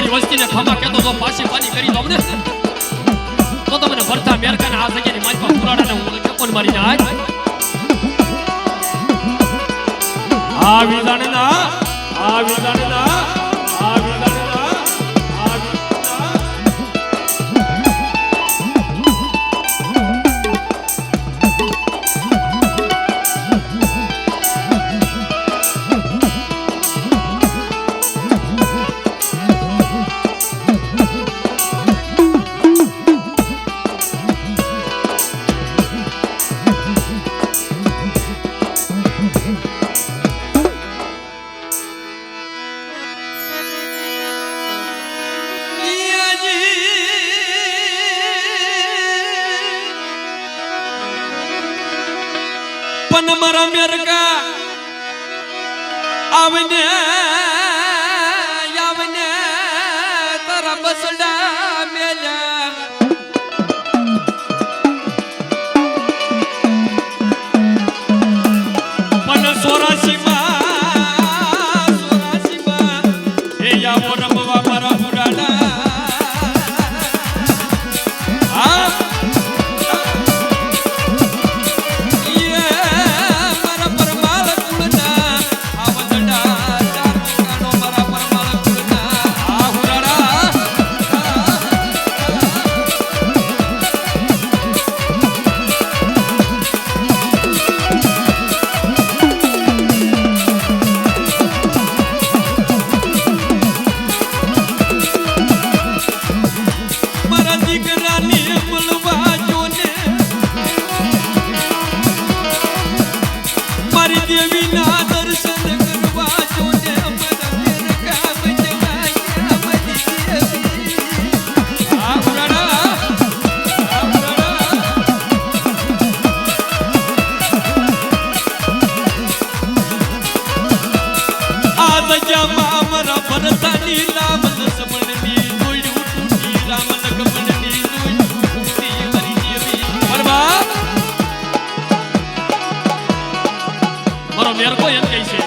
તમારી વસ્તીને ખમા કેતો તો પાછી પાની કરી દો ને તો તમને ભરતા મેરકાને આ જગ્યાની માથમાં પુરાડાને હું ચપ્પલ મારીને આજ આ વિધાનના આ વિધાનના આ વિધાનના આ પણ મારા મેરકા આવને આવને તારા બસડા મેલ્યા પણ 84 માં એ આવો રમવા મારા પુરાણા મેરકો એમ કહે છે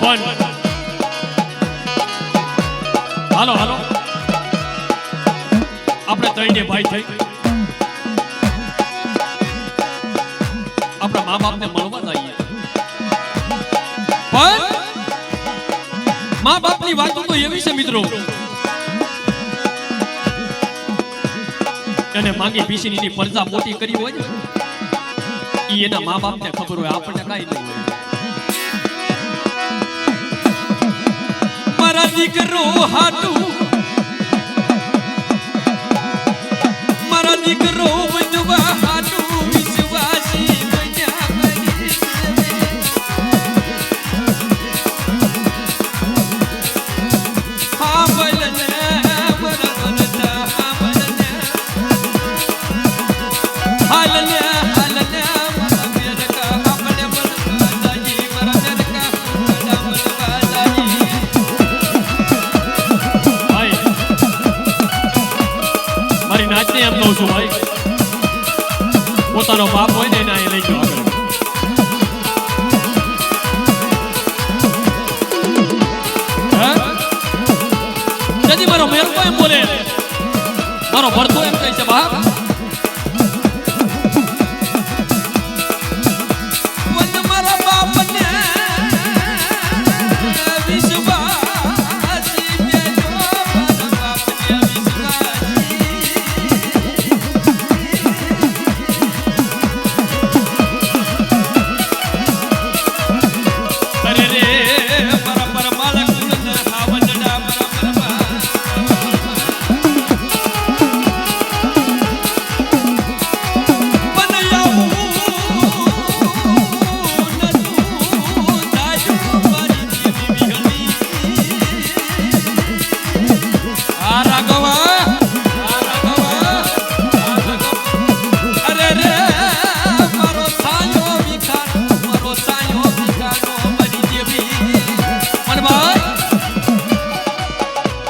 પણ હાલો હાલો આપણે ત્રણે ભાઈ થઈ આપણા મા બાપને મળવા જઈએ પણ મા બાપની વાતો તો એવી છે મિત્રો એને માંગી પીસીની પરજા મોટી કરી હોય ને ઈ એના મા બાપને ખબર હોય આપણને કાઈ નહીં હોય મારા દીકરો હાટું મારા દીકરો બનવા હાટું વિશ્વાસી બન્યા બની હા બલને બરબરતા હા બલને હાલને એમ કહું છું ભાઈ પોતાનો બાપ હોય ને એને લઈ જાઓ આગળ મારો મેરકો એમ બોલે મારો ભરતો એમ કહે છે બાપ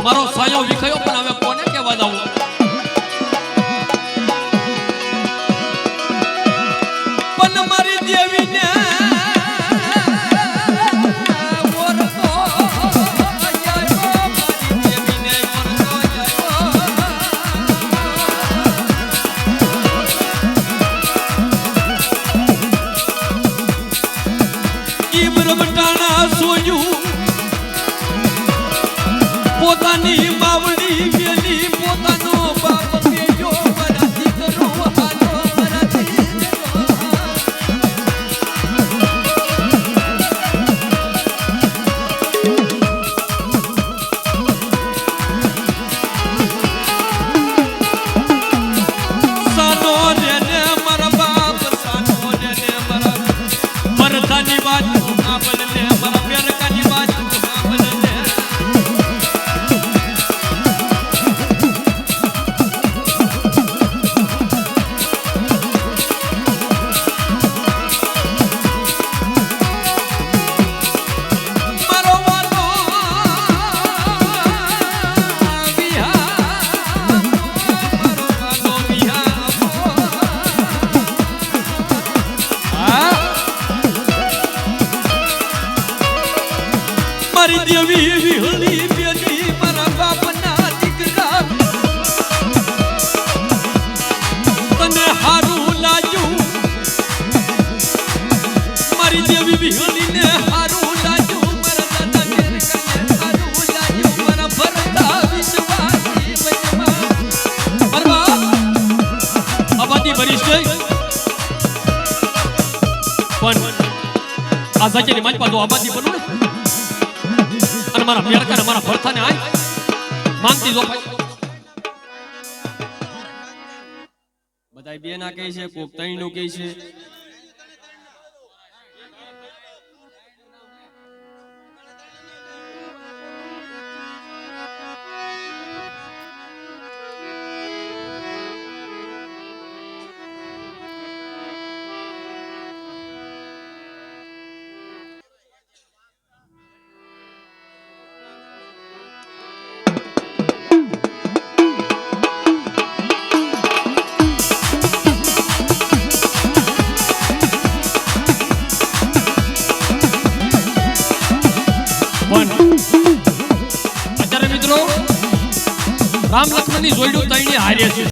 મારો સાયો વિખયો પણ હવે કોને કહેવા દઉં પણ મારી દેવીને ઓરતો રમટાણા સોયું પોતાની માવડી મેલી પોતાનો બાપ મેલ્યો મારા દીકરો હાલો મારા દીકરો સાનો રે રે મારા બાપ સાનો રે રે મારા મરદાની બાજુ આપલ લે મારા પેરકાની બાજુ આપલ લે મારો વાલો વિહા મારો વાલો વિહા હા મારી દેવી વિહળી બેલી મારા બાપના દીકરા તને હારું લાગ્યું મારી દેવી વિહળીને હારું લાગ્યું મારા દાદા મેરકાને હારું લાગ્યું મારા ભરતા વિશ્વાસી વચમાં પરવા આબાદી ભરીશ ગઈ પણ આ જગ્યાની મારી પાસે આબાદી બનું ને અને મારા મેરકાને મારા ભરતાને આય માંગતી જો બધાય બે ના કહે છે કોક ત્રણ નું કહે છે અત્યારે મિત્રો રામ લક્ષ્મણની જોઈડું તઈને હારે છે